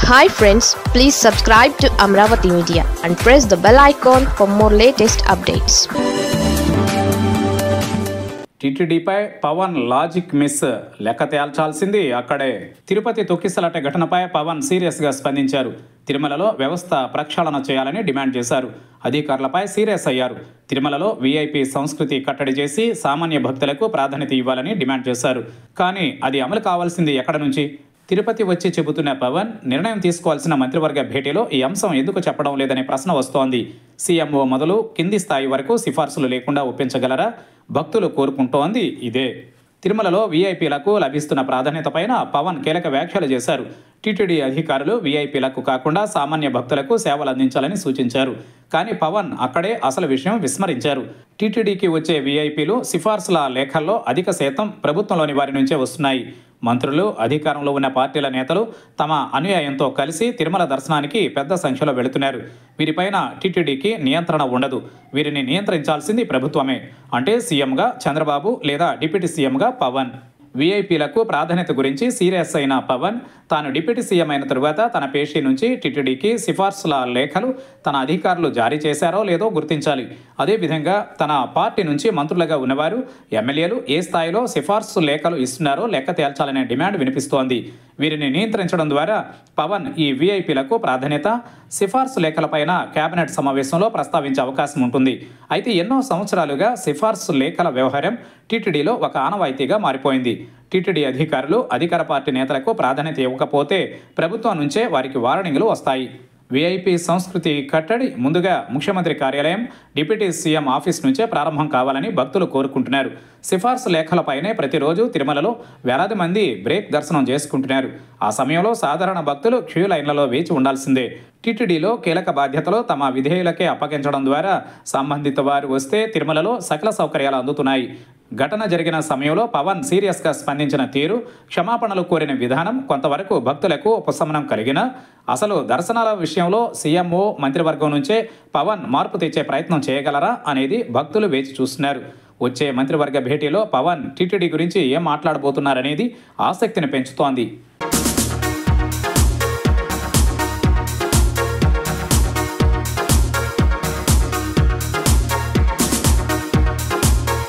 Hi friends, please subscribe to Amravati Media and press the bell icon for more latest updates. టీటీడీపై Pawan logic miss లెక్క తేల్చాల్సింది అక్కడే. తిరుపతి తొక్కిసలాట ఘటనపై పవన్ సీరియస్గా స్పందించారు. తిరుమలలో వ్యవస్థ ప్రక్షాళన చేయాలని డిమాండ్ చేశారు. అధికారులపై సీరియస్ అయ్యారు. తిరుమలలో వీఐపీ సంస్కృతి కట్టడి చేసి సామాన్య భక్తులకు ప్రాధాన్యత ఇవ్వాలని డిమాండ్ చేశారు. కానీ అది అమలు కావాల్సింది ఎక్కడ నుంచి? తిరుపతి వచ్చి చెబుతున్న పవన్ నిర్ణయం తీసుకోవాల్సిన మంత్రివర్గ భేటీలో ఈ అంశం ఎందుకు చెప్పడం లేదనే ప్రశ్న వస్తోంది. సీఎంఓ మొదలు కింది స్థాయి వరకు సిఫార్సులు లేకుండా ఒప్పించగలరా? భక్తులు కోరుకుంటోంది ఇదే. తిరుమలలో వీఐపీలకు లభిస్తున్న ప్రాధాన్యతపైన పవన్ కీలక వ్యాఖ్యలు చేశారు. టీటీడీ అధికారులు వీఐపీలకు కాకుండా సామాన్య భక్తులకు సేవలు అందించాలని సూచించారు. కానీ పవన్ అక్కడే అసలు విషయం విస్మరించారు. టీటీడీకి వచ్చే వీఐపీలు సిఫార్సుల లేఖల్లో అధిక శాతం ప్రభుత్వంలోని వారి నుంచే వస్తున్నాయి. మంత్రులు, అధికారంలో ఉన్న పార్టీల నేతలు తమ అనుయాయంతో కలిసి తిరుమల దర్శనానికి పెద్ద సంఖ్యలో వెళుతున్నారు. వీరిపైన టీటీడీకి నియంత్రణ ఉండదు. వీరిని నియంత్రించాల్సింది ప్రభుత్వమే. అంటే సీఎంగా చంద్రబాబు లేదా డిప్యూటీ సీఎంగా పవన్. వీఐపీలకు ప్రాధాన్యత గురించి సీరియస్ అయిన పవన్ తాను డిప్యూటీ సీఎం అయిన తరువాత తన పేషీ నుంచి టీటీడీకి సిఫార్సుల లేఖలు తన అధికారులు జారీ చేశారో లేదో గుర్తించాలి. అదేవిధంగా తన పార్టీ నుంచి మంత్రులుగా ఉన్నవారు, ఎమ్మెల్యేలు ఏ స్థాయిలో సిఫార్సు లేఖలు ఇస్తున్నారో లెక్క తేల్చాలనే డిమాండ్ వినిపిస్తోంది. వీరిని నియంత్రించడం ద్వారా పవన్ ఈ వీఐపీలకు ప్రాధాన్యత, సిఫార్సు లేఖలపైన కేబినెట్ సమావేశంలో ప్రస్తావించే అవకాశం ఉంటుంది. అయితే ఎన్నో సంవత్సరాలుగా సిఫార్సు లేఖల వ్యవహారం టీటీడీలో ఒక ఆనవాయితీగా మారిపోయింది. టీటీడీ అధికారులు అధికార పార్టీ నేతలకు ప్రాధాన్యత ఇవ్వకపోతే ప్రభుత్వం నుంచే వారికి వార్నింగ్లు వస్తాయి. వీఐపీ సంస్కృతి కట్టడి ముందుగా ముఖ్యమంత్రి కార్యాలయం, డిప్యూటీ సీఎం ఆఫీస్ నుంచే ప్రారంభం కావాలని భక్తులు కోరుకుంటున్నారు. సిఫార్సు లేఖలపైనే ప్రతిరోజు తిరుమలలో వేలాది మంది బ్రేక్ దర్శనం చేసుకుంటున్నారు. ఆ సమయంలో సాధారణ భక్తులు క్యూ లైన్లలో వేచి ఉండాల్సిందే. టీటీడీలో కీలక బాధ్యతలు తమ విధేయులకే అప్పగించడం ద్వారా సంబంధిత వారు వస్తే తిరుమలలో సకల సౌకర్యాలు అందుతున్నాయి. ఘటన జరిగిన సమయంలో పవన్ సీరియస్గా స్పందించిన తీరు, క్షమాపణలు కోరిన విధానం కొంతవరకు భక్తులకు ఉపశమనం కలిగిన అసలు దర్శనాల విషయంలో సీఎంఓ మంత్రివర్గం నుంచే పవన్ మార్పు తెచ్చే ప్రయత్నం చేయగలరా అనేది భక్తులు వేచి చూస్తున్నారు. వచ్చే మంత్రివర్గ భేటీలో పవన్ టీటీడీ గురించి ఏం మాట్లాడబోతున్నారనేది ఆసక్తిని పెంచుతోంది.